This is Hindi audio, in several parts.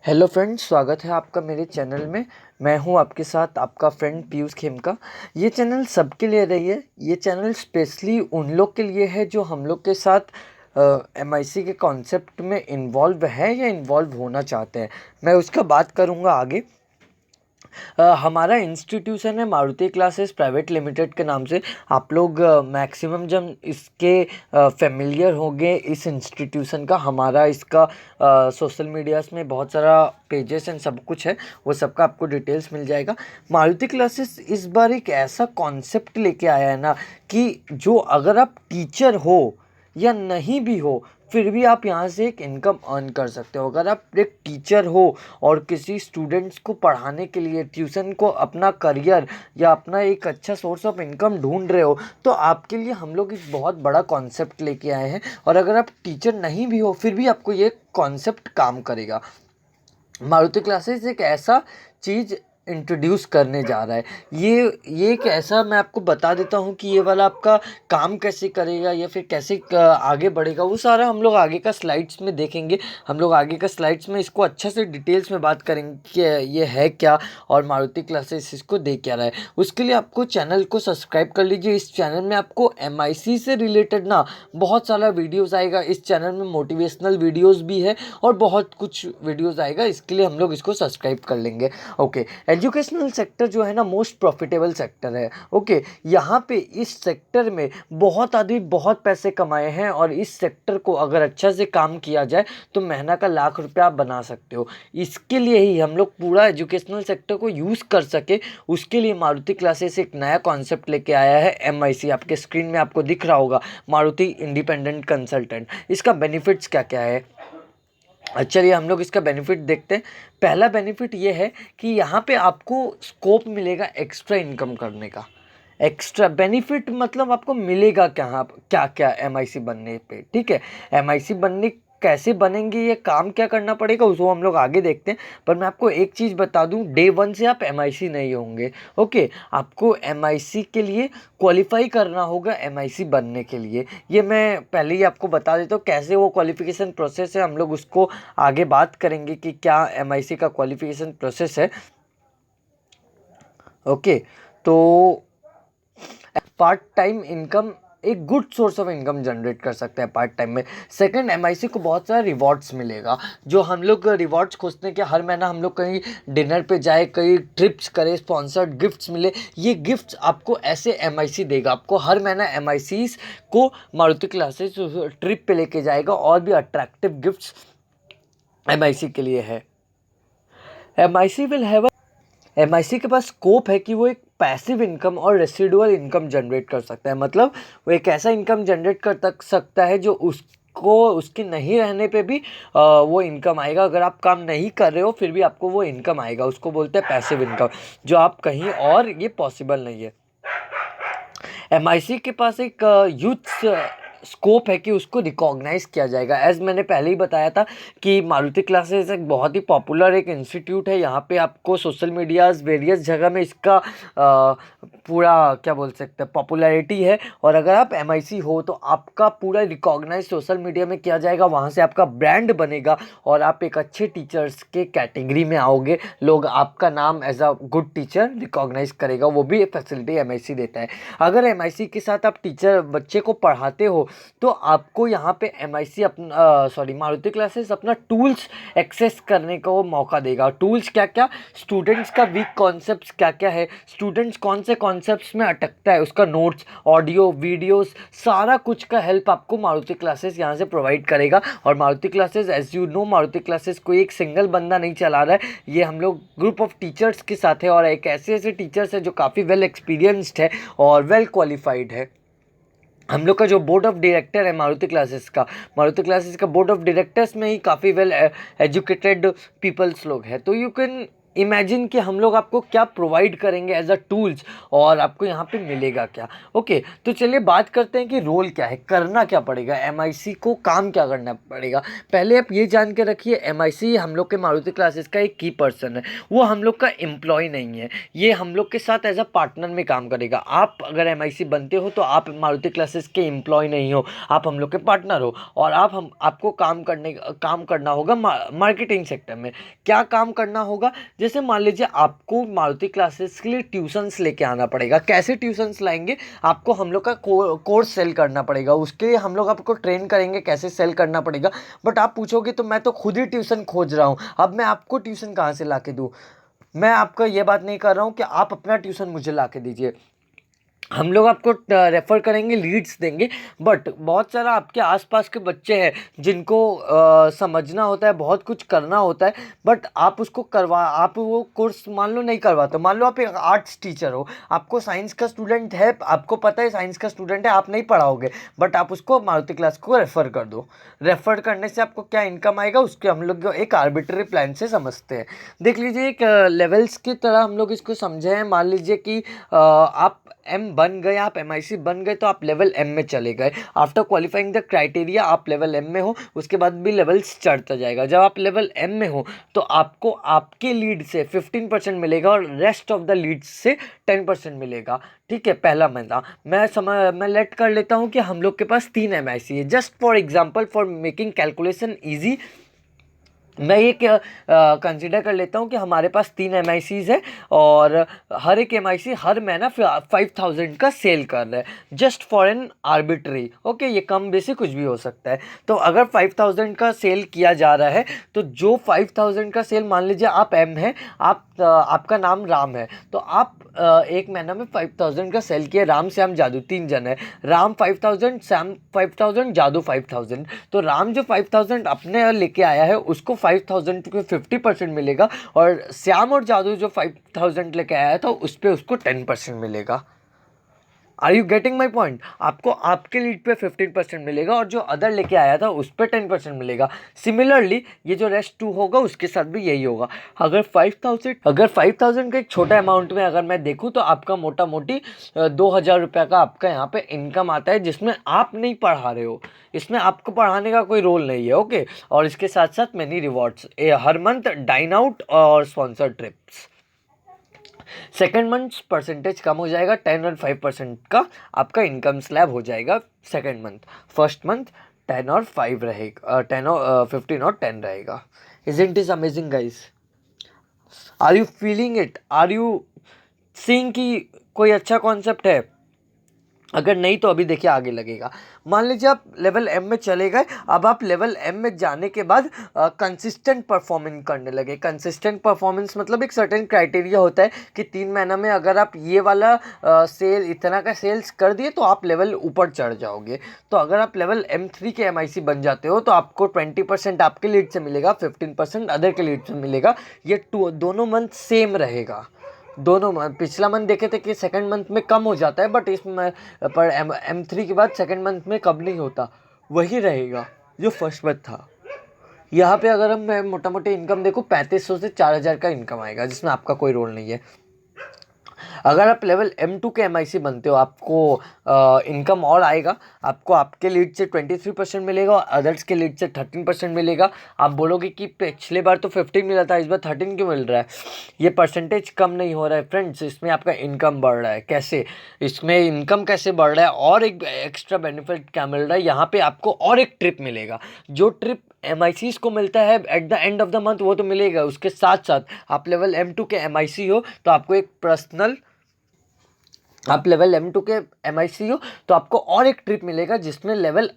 हेलो फ्रेंड्स, स्वागत है आपका मेरे चैनल में। मैं हूं आपके साथ आपका फ्रेंड पीयूष खेमका। ये चैनल सबके लिए रही है। ये चैनल स्पेशली उन लोग के लिए है जो हम लोग के साथ एमआईसी के कॉन्सेप्ट में इन्वॉल्व है या इन्वॉल्व होना चाहते हैं। मैं उसका बात करूंगा आगे। हमारा इंस्टीट्यूशन है मारुति क्लासेस प्राइवेट लिमिटेड के नाम से। आप लोग मैक्सिमम जब इसके फेमिलियर होंगे इस इंस्टीट्यूशन का। हमारा इसका सोशल मीडियाज़ में बहुत सारा पेजेस एंड सब कुछ है, वो सबका आपको डिटेल्स मिल जाएगा। मारुति क्लासेस इस बार एक ऐसा कॉन्सेप्ट लेके आया है ना कि जो अगर आप टीचर हो या नहीं भी हो फिर भी आप यहाँ से एक इनकम अर्न कर सकते हो। अगर आप एक टीचर हो और किसी स्टूडेंट्स को पढ़ाने के लिए ट्यूशन को अपना करियर या अपना एक अच्छा सोर्स ऑफ इनकम ढूंढ रहे हो तो आपके लिए हम लोग एक बहुत बड़ा कॉन्सेप्ट लेके आए हैं। और अगर आप टीचर नहीं भी हो फिर भी आपको ये कॉन्सेप्ट काम करेगा। मारुति क्लासेस एक ऐसा चीज़ इंट्रोड्यूस करने जा रहा है। ये एक ऐसा, मैं आपको बता देता हूँ कि ये वाला आपका काम कैसे करेगा या फिर कैसे आगे बढ़ेगा, वो सारा हम लोग आगे का स्लाइड्स में देखेंगे। हम लोग आगे का स्लाइड्स में इसको अच्छे से डिटेल्स में बात करेंगे कि ये है क्या और मारुति क्लासेस इसको दे क्या रहा है। उसके लिए आपको चैनल को सब्सक्राइब कर लीजिए। इस चैनल में आपको एमआईसी से रिलेटेड ना बहुत सारा वीडियोज़ आएगा। इस चैनल में मोटिवेशनल वीडियोज़ भी है और बहुत कुछ वीडियोज़ आएगा। इसके लिए हम लोग इसको सब्सक्राइब कर लेंगे। ओके, एजुकेशनल सेक्टर जो है ना मोस्ट प्रॉफिटेबल सेक्टर है। ओके, यहाँ पे इस सेक्टर में बहुत आदमी बहुत पैसे कमाए हैं और इस सेक्टर को अगर अच्छा से काम किया जाए तो महीना का लाख रुपया आप बना सकते हो। इसके लिए ही हम लोग पूरा एजुकेशनल सेक्टर को यूज़ कर सके उसके लिए मारुति क्लासेस एक नया कॉन्सेप्ट लेके आया है। एमआईसी आपके स्क्रीन में आपको दिख रहा होगा, मारुति इंडिपेंडेंट कंसल्टेंट। इसका बेनिफिट्स क्या क्या है, चलिए हम लोग इसका बेनिफिट देखते हैं। पहला बेनिफिट ये है कि यहाँ पे आपको स्कोप मिलेगा एक्स्ट्रा इनकम करने का। एक्स्ट्रा बेनिफिट मतलब आपको मिलेगा क्या क्या क्या एमआईसी बनने पे, ठीक है। एमआईसी बनने कैसे बनेंगे, ये काम क्या करना पड़ेगा उसको हम लोग आगे देखते हैं। पर मैं आपको एक चीज़ बता दूं, डे वन से आप एमआईसी नहीं होंगे। ओके, आपको एमआईसी के लिए क्वालिफाई करना होगा एमआईसी बनने के लिए। ये मैं पहले ही आपको बता देता हूँ कैसे वो क्वालिफिकेशन प्रोसेस है। हम लोग उसको आगे बात करेंगे कि क्या एमआईसी का क्वालिफिकेशन प्रोसेस है। ओके, तो पार्ट टाइम इनकम एक good source of income generate कर सकते हैं पार्ट टाइम में। सेकंड, एमआईसी को बहुत सारा रिवॉर्ड्स मिलेगा। जो हम लोग रिवॉर्ड्स खोजते हैं कि हर महीना हम लोग कहीं डिनर पे जाए, कहीं ट्रिप्स करें, स्पॉन्सर्ड गिफ्ट्स मिले, ये गिफ्ट्स आपको ऐसे एमआईसी देगा। आपको हर महीना एमआईसीज को मारुति क्लासेस ट्रिप पे लेके जाएगा और भी अट्रैक्टिव गिफ्ट्स एमआईसी के लिए है। एमआईसी विल हैव एमआईसी के पास स्कोप है कि वो एक पैसिव इनकम और रेसिडुअल इनकम जनरेट कर सकता है। मतलब वो एक ऐसा इनकम जनरेट कर सकता है जो उसको उसके नहीं रहने पे भी वो इनकम आएगा। अगर आप काम नहीं कर रहे हो फिर भी आपको वो इनकम आएगा, उसको बोलते हैं पैसिव इनकम, जो आप कहीं और ये पॉसिबल नहीं है। एमआईसी के पास एक यूथ स्कोप है कि उसको रिकॉग्नाइज किया जाएगा। एज मैंने पहले ही बताया था कि मारुति क्लासेस एक बहुत ही पॉपुलर एक इंस्टीट्यूट है। यहाँ पे आपको सोशल मीडियाज़ वेरियस जगह में इसका पूरा क्या बोल सकते हैं पॉपुलैरिटी है। और अगर आप एमआईसी हो तो आपका पूरा रिकॉग्नाइज सोशल मीडिया में किया जाएगा, वहाँ से आपका ब्रांड बनेगा और आप एक अच्छे टीचर्स के कैटेगरी में आओगे। लोग आपका नाम as a good teacher recognise करेगा, वो भी एक फैसिलिटी एमआईसी देता है। अगर एमआईसी के साथ आप टीचर बच्चे को पढ़ाते हो तो आपको यहाँ पे एमआईसी अपना मारुति क्लासेस अपना टूल्स एक्सेस करने का वो मौका देगा। टूल्स क्या क्या, स्टूडेंट्स का वीक कॉन्सेप्ट्स क्या क्या है, स्टूडेंट्स कौन से कॉन्सेप्ट्स में अटकता है, उसका नोट्स, ऑडियो, वीडियोस, सारा कुछ का हेल्प आपको मारुति क्लासेस यहाँ से प्रोवाइड करेगा। और Maruti classes as you know, Maruti classes कोई एक सिंगल बंदा नहीं चला रहा है, ये हम लोग ग्रुप ऑफ टीचर्स के साथ है। और एक ऐसे टीचर्स है जो काफ़ी वेल एक्सपीरियंस्ड है और वेल क्वालिफाइड है। हम लोग का जो बोर्ड ऑफ डायरेक्टर है मारुति क्लासेस का बोर्ड ऑफ डायरेक्टर्स में ही काफ़ी वेल एजुकेटेड पीपल्स लोग हैं। तो यू कैन इमेजिन कि हम लोग आपको क्या प्रोवाइड करेंगे एज अ टूल्स और आपको यहाँ पे मिलेगा क्या। ओके, तो चलिए बात करते हैं कि रोल क्या है, करना क्या पड़ेगा, एमआईसी को काम क्या करना पड़ेगा। पहले आप ये जान के रखिए, एमआईसी हम लोग के मारुति क्लासेस का एक की पर्सन है, वो हम लोग का एम्प्लॉय नहीं है, ये हम लोग के साथ एज अ पार्टनर में काम करेगा। आप अगर एमआईसी बनते हो तो आप मारुति क्लासेस के एम्प्लॉय नहीं हो, आप हम लोग के पार्टनर हो, और आपको काम करना होगा मार्केटिंग सेक्टर में। क्या काम करना होगा, जैसे मान लीजिए आपको मारुति क्लासेस के लिए ट्यूशन्स लेके आना पड़ेगा। कैसे ट्यूशन्स लाएंगे, आपको हम लोग का कोर्स सेल करना पड़ेगा, उसके लिए हम लोग आपको ट्रेन करेंगे कैसे सेल करना पड़ेगा। बट आप पूछोगे तो मैं तो खुद ही ट्यूशन खोज रहा हूँ, अब मैं आपको ट्यूशन कहाँ से ला के दूँ। मैं आपको ये बात नहीं कर रहा हूँ कि आप अपना ट्यूशन मुझे ला के दीजिए, हम लोग आपको रेफ़र करेंगे, लीड्स देंगे। बट बहुत सारा आपके आसपास के बच्चे हैं जिनको समझना होता है, बहुत कुछ करना होता है, बट आप वो कोर्स मान लो नहीं करवाते। मान लो आप एक आर्ट्स टीचर हो, आपको साइंस का स्टूडेंट है, आपको पता है साइंस का स्टूडेंट है, आप नहीं पढ़ाओगे, बट आप उसको मारुति क्लास को रेफ़र कर दो। रेफ़र करने से आपको क्या इनकम आएगा, उसके हम लोग एक आर्बिट्री प्लान से समझते हैं। देख लीजिए, एक लेवल्स की तरह हम लोग इसको समझे हैं। मान लीजिए कि आप एम बन गए, आप एमआईसी बन गए, तो आप लेवल एम में चले गए। आफ्टर क्वालिफाइंग द क्राइटेरिया आप लेवल एम में हो, उसके बाद भी लेवल्स चढ़ता जाएगा। जब आप लेवल एम में हो तो आपको आपके लीड से 15% मिलेगा और रेस्ट ऑफ द लीड्स से 10% मिलेगा। ठीक है, पहला महीना मैं लेट कर लेता हूँ कि हम लोग के पास 3 एमआईसी है। Just for example, for making calculation easy, मैं ये कंसिडर कर लेता हूँ कि हमारे पास 3 एमआईसीज है और हर एक एमआईसी हर महीना 5000 का सेल कर रहा है, just for an arbitrary. Okay, ये कम बेसी कुछ भी हो सकता है। तो अगर 5000 का सेल किया जा रहा है, तो जो 5000 का सेल, मान लीजिए आप एम है, आपका नाम राम है, तो आप एक महीना में 5000 का सेल किया। राम, श्याम, जादू 3 जन है। राम 5000, श्याम 5000, जादू 5000। तो राम जो 5000 अपने लेके आया है, उसको 5000 के 50% मिलेगा, और श्याम और जादू जो 5000 लेके आया था उस पर उसको 10% मिलेगा। Are you getting my point. आपको आपके लीड पे 15% मिलेगा और जो अदर लेके आया था उस पर 10% मिलेगा। सिमिलरली ये जो रेस्ट 2 होगा उसके साथ भी यही होगा। अगर 5000 का एक छोटा अमाउंट में अगर मैं देखूँ, तो आपका मोटा मोटी 2000 रुपये का आपका यहाँ पे इनकम आता है, जिसमें आप नहीं पढ़ा रहे हो, इसमें आपको पढ़ाने का कोई रोल नहीं है। ओके, और इसके साथ साथ मैनी रिवॉर्ड्स, हर मंथ डाइन आउट और sponsor trips. Second month percentage कम हो जाएगा, 10 और 5% का आपका इनकम स्लैब हो जाएगा सेकेंड मंथ। फर्स्ट मंथ 10 और 5 रहेगा, 10 और 15 और 10 रहेगा। Isn't it amazing guys? Are you feeling it? Are you seeing कि कोई अच्छा कॉन्सेप्ट है? अगर नहीं तो अभी देखिए आगे लगेगा। मान लीजिए आप लेवल एम में चले गए, अब आप लेवल एम में जाने के बाद कंसिस्टेंट परफॉर्मेंस करने लगे। कंसिस्टेंट परफॉर्मेंस मतलब एक सर्टेन क्राइटेरिया होता है कि 3 महीना में अगर आप ये वाला सेल, इतना का सेल्स कर दिए तो आप लेवल ऊपर चढ़ जाओगे। तो अगर आप लेवल M3 के एमआईसी बन जाते हो तो आपको 20% आपके लीड से मिलेगा, 15% अदर के लीड से मिलेगा। ये दोनों मंथ सेम रहेगा। दोनों मंथ, पिछला मंथ देखे थे कि सेकंड मंथ में कम हो जाता है, बट इसमें पर M3 के बाद सेकंड मंथ में कम नहीं होता, वही रहेगा जो फर्स्ट मंथ था। यहाँ पे अगर मैं मोटा मोटी इनकम देखूँ, 3500 से 4000 का इनकम आएगा, जिसमें आपका कोई रोल नहीं है। अगर आप लेवल M2 के एमआईसी बनते हो, आपको इनकम और आएगा। आपको आपके लीड से 23% मिलेगा और अदर्स के लीड से 13% मिलेगा। आप बोलोगे कि पिछले बार तो 15 मिला था, इस बार 13 क्यों मिल रहा है? ये परसेंटेज कम नहीं हो रहा है फ्रेंड्स, इसमें आपका इनकम बढ़ रहा है। कैसे? इसमें इनकम कैसे बढ़ रहा है और एक एक्स्ट्रा बेनिफिट क्या मिल रहा है, यहाँ पे आपको और एक ट्रिप मिलेगा। जो ट्रिप एमआईसीज को मिलता है at the end of the month, वो तो मिलेगा। उसके साथ साथ आप लेवल M2 के एमआईसी हो तो आपको एक पर्सनल, आप लेवल M2 के एमआईसी हो तो आपको और एक ट्रिप मिलेगा, जिसमें लेवल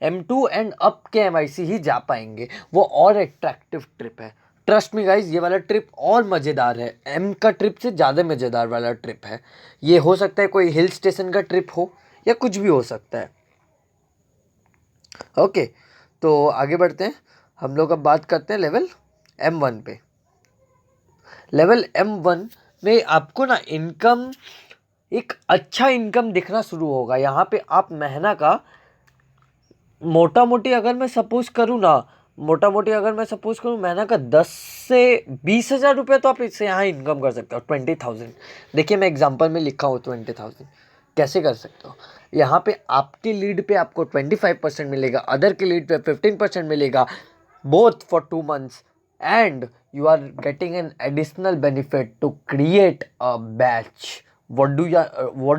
M2 एंड अप के एमआईसी ही जा पाएंगे। वो और अट्रैक्टिव ट्रिप है। ट्रस्ट मी गाइज, ये वाला ट्रिप और मज़ेदार है, एम का ट्रिप से ज़्यादा मज़ेदार वाला ट्रिप है। ये हो सकता है कोई हिल स्टेशन का ट्रिप हो या कुछ भी हो सकता है। ओके, तो आगे बढ़ते हैं। हम लोग अब बात करते हैं लेवल M1 पे। लेवल M1 में आपको ना इनकम, एक अच्छा इनकम दिखना शुरू होगा। यहाँ पे आप महीना का मोटा मोटी अगर मैं सपोज करूँ ना, मोटा मोटी अगर मैं सपोज करूँ महीना का 10 से 20 हज़ार रुपये तो आप इससे यहाँ इनकम कर सकते हो। 20,000, देखिए मैं एग्जांपल में लिखा हूँ 20,000 कैसे कर सकते हो। यहाँ पे आपके लीड पे आपको 25% मिलेगा, अदर के लीड पे 15% मिलेगा, both for 2 months, and you are getting an additional benefit to create a batch. What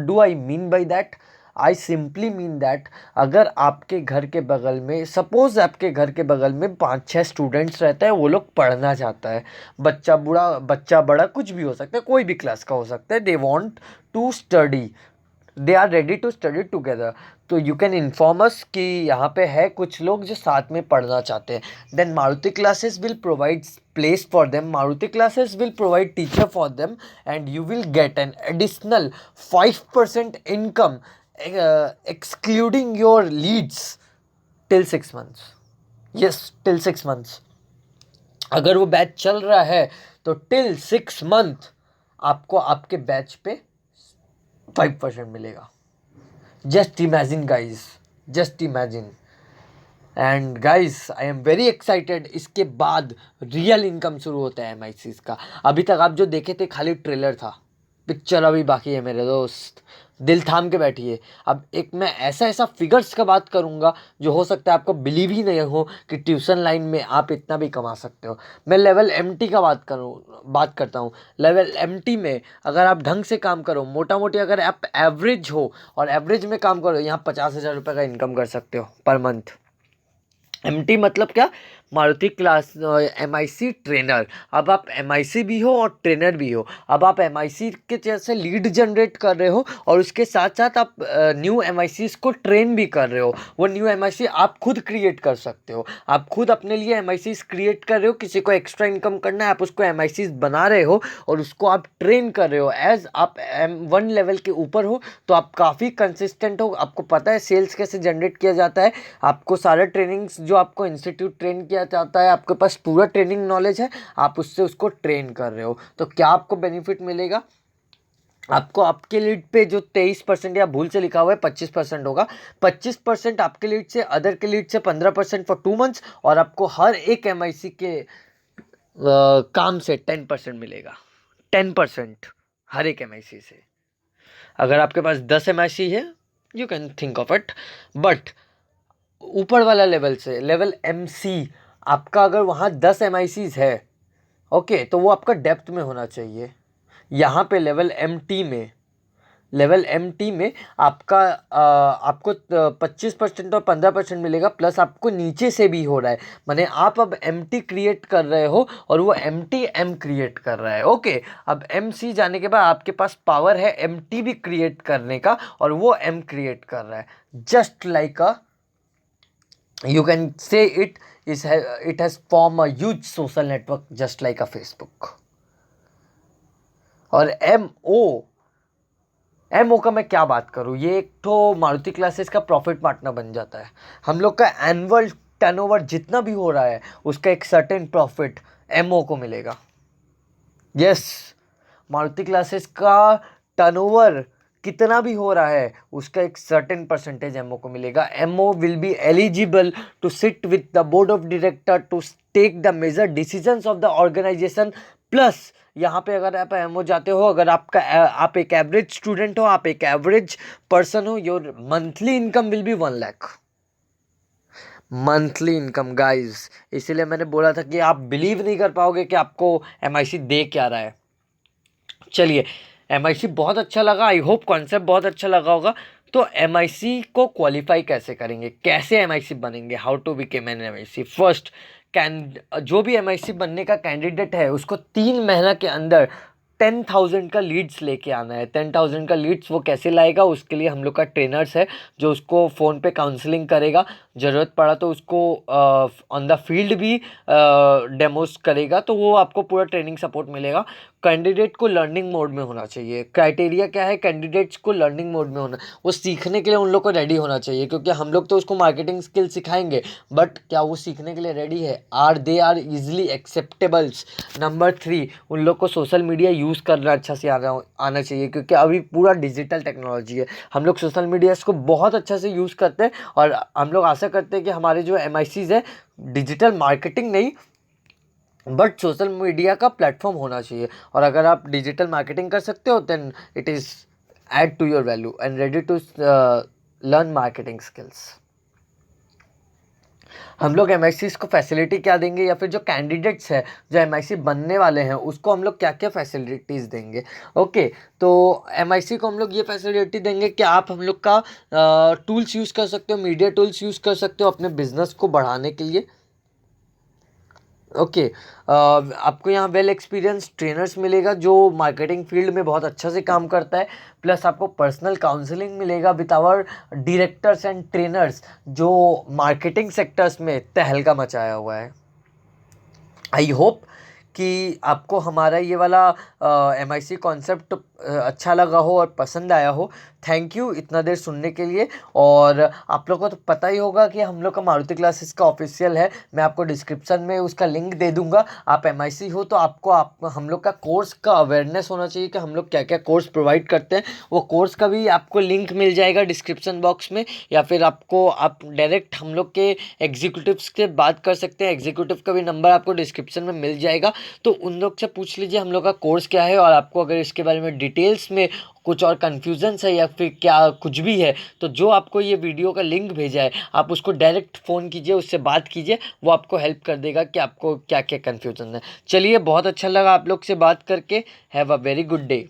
do I mean by that? I simply mean that अगर आपके घर के बगल में सपोज आपके घर के बगल में 5-6 स्टूडेंट्स रहता है, वो लोग पढ़ना चाहता है, बच्चा बूढ़ा बच्चा बड़ा कुछ भी हो सकता है, कोई भी क्लास का हो सकता है, they want to study, they are ready to study together, तो यू कैन इन्फॉर्म अस कि यहाँ पे है कुछ लोग जो साथ में पढ़ना चाहते हैं, then Maruti classes will provide place for them, Maruti classes will provide teacher for them, and you will get an additional 5% income excluding your leads till 6 months. Yes, till 6 months. अगर वो बैच चल रहा है तो टिल 6 मंथ आपको आपके बैच पे 5% मिलेगा। Just imagine guys, just imagine. And guys I am very excited, इसके बाद रियल इनकम शुरू होता है MICs का। अभी तक आप जो देखे थे खाली ट्रेलर था, पिक्चर अभी बाकी है मेरे दोस्त, दिल थाम के बैठिए। अब एक मैं ऐसा ऐसा फिगर्स का बात करूंगा जो हो सकता है आपको बिलीव ही नहीं हो कि ट्यूशन लाइन में आप इतना भी कमा सकते हो। मैं लेवल MT का बात करता हूँ। लेवल MT में अगर आप ढंग से काम करो, मोटा मोटी अगर आप एवरेज हो और एवरेज में काम करो, यहाँ 50,000 रुपये का इनकम कर सकते हो पर मंथ। MT मतलब क्या? Maruti class MIC trainer. अब आप MIC भी हो और ट्रेनर भी हो। अब आप MIC के जैसे लीड जनरेट कर रहे हो और उसके साथ साथ आप न्यू MICs को ट्रेन भी कर रहे हो। वो न्यू MIC आप खुद क्रिएट कर सकते हो, आप खुद अपने लिए MICs क्रिएट कर रहे हो। किसी को एक्स्ट्रा इनकम करना है, आप उसको MICs बना रहे हो और उसको आप ट्रेन कर रहे हो। एज आप M1 लेवल के ऊपर हो तो आप काफ़ी कंसिस्टेंट हो, आपको पता है सेल्स कैसे जनरेट किया जाता है, आपको सारे ट्रेनिंग्स जो आपको इंस्टीट्यूट ट्रेन किया जाता है, आपके पास पूरा ट्रेनिंग नॉलेज है, आप उससे उसको ट्रेन कर रहे हो। तो क्या आपको बेनिफिट मिलेगा? आपको आपके लीड पे जो 23% या भूल से लिखा हुआ है 25% होगा, 25% आपके लीड से, अदर के लीड से 15% फॉर 2 मंथ्स, और आपको हर एक MIC के काम से 10% मिलेगा। 10% हर एक MIC से। अगर आपके पास 10 MIC है you can think of it, but ऊपर वाला लेवल से लेवल MC आपका अगर वहाँ 10 MICs है, ओके, तो वो आपका डेप्थ में होना चाहिए। यहाँ पे लेवल MT में आपका आपको 25% और 15% मिलेगा, प्लस आपको नीचे से भी हो रहा है, माने आप अब MT क्रिएट कर रहे हो और वो MT M क्रिएट कर रहा है। ओके, अब MC जाने के बाद आपके पास पावर है MT भी क्रिएट करने का और वो M क्रिएट कर रहा है। Just like a you can say it has formed a huge social network just like a Facebook। और MO का मैं क्या बात करूँ, ये एक तो मारुति क्लासेस का प्रॉफिट पार्टनर बन जाता है। हम लोग का एनुअल टर्नओवर जितना भी हो रहा है उसका एक सर्टेन प्रॉफिट MO को मिलेगा। यस, मारुति क्लासेस का टर्नओवर कितना भी हो रहा है उसका एक सर्टेन परसेंटेज MO को मिलेगा। MO will be eligible to sit with the board of director to take the major decisions of the organisation. Plus यहाँ पे अगर आप MO जाते हो, अगर आप एक एवरेज स्टूडेंट हो, आप एक एवरेज पर्सन हो, your monthly income will be 1 lakh monthly income guys. इसीलिए मैंने बोला था कि आप बिलीव नहीं कर पाओगे कि आपको MIC दे क्या रहा है। चलिए, MIC बहुत अच्छा लगा, आई होप कॉन्सेप्ट बहुत अच्छा लगा होगा। तो MIC को क्वालिफाई कैसे करेंगे, कैसे MIC बनेंगे, how to became an MIC। First, जो भी MIC बनने का कैंडिडेट है उसको 3 महीना के अंदर 10,000 का लीड्स लेके आना है। 10,000 का लीड्स वो कैसे लाएगा, उसके लिए हम लोग का ट्रेनर्स है जो उसको फ़ोन पे काउंसलिंग करेगा, ज़रूरत पड़ा तो उसको ऑन द फील्ड भी डेमोस करेगा, तो वो आपको पूरा ट्रेनिंग सपोर्ट मिलेगा। कैंडिडेट को लर्निंग मोड में होना चाहिए। क्राइटेरिया क्या है, कैंडिडेट्स को लर्निंग मोड में होना, वो सीखने के लिए उन लोग को रेडी होना चाहिए, क्योंकि हम लोग तो उसको मार्केटिंग स्किल सिखाएंगे, बट क्या वो सीखने के लिए रेडी है, दे आर इजिली एक्सेप्टेबल्स। नंबर 3, उन लोग को सोशल मीडिया यूज़ करना अच्छा से आना चाहिए, क्योंकि अभी पूरा डिजिटल टेक्नोलॉजी है, हम लोग सोशल मीडिया को बहुत अच्छा से यूज़ करते हैं और हम लोग आशा ऐसा करते हैं कि हमारे जो MICs है, डिजिटल मार्केटिंग नहीं बट सोशल मीडिया का प्लेटफॉर्म होना चाहिए। और अगर आप डिजिटल मार्केटिंग कर सकते हो then it is add to your value and ready to learn marketing skills. हम लोग MICs को फैसिलिटी क्या देंगे, या फिर जो कैंडिडेट्स है जो MIC बनने वाले हैं उसको हम लोग क्या क्या फैसिलिटीज़ देंगे। ओके, तो MIC को हम लोग ये फैसिलिटी देंगे कि आप हम लोग का टूल्स यूज़ कर सकते हो, मीडिया टूल्स यूज़ कर सकते हो अपने बिजनेस को बढ़ाने के लिए। ओके, आपको यहाँ वेल एक्सपीरियंस ट्रेनर्स मिलेगा जो मार्केटिंग फील्ड में बहुत अच्छा से काम करता है, प्लस आपको पर्सनल काउंसलिंग मिलेगा with our directors and trainers जो मार्केटिंग सेक्टर्स में तहलका मचाया हुआ है। आई होप कि आपको हमारा ये वाला MIC कॉन्सेप्ट अच्छा लगा हो और पसंद आया हो। थैंक यू इतना देर सुनने के लिए। और आप लोग को तो पता ही होगा कि हम लोग का मारुति क्लासेस का ऑफिशियल है, मैं आपको डिस्क्रिप्शन में उसका लिंक दे दूंगा। आप MIC हो तो आपको हम लोग का कोर्स का अवेयरनेस होना चाहिए कि हम लोग क्या क्या कोर्स प्रोवाइड करते हैं। वो कोर्स का भी आपको लिंक मिल जाएगा डिस्क्रिप्शन बॉक्स में, या फिर आप डायरेक्ट हम लोग के एग्जीक्यूटिव्स से बात कर सकते हैं। एग्जीक्यूटिव का भी नंबर आपको डिस्क्रिप्शन में मिल जाएगा, तो उन लोग से पूछ लीजिए हम लोग का कोर्स क्या है। और आपको अगर इसके बारे में डिटेल्स में कुछ और कन्फ्यूजन्स है या फिर क्या कुछ भी है, तो जो आपको ये वीडियो का लिंक भेजा है आप उसको डायरेक्ट फ़ोन कीजिए, उससे बात कीजिए, वो आपको हेल्प कर देगा कि आपको क्या क्या कन्फ्यूजन है। चलिए, बहुत अच्छा लगा आप लोग से बात करके। Have a very good day.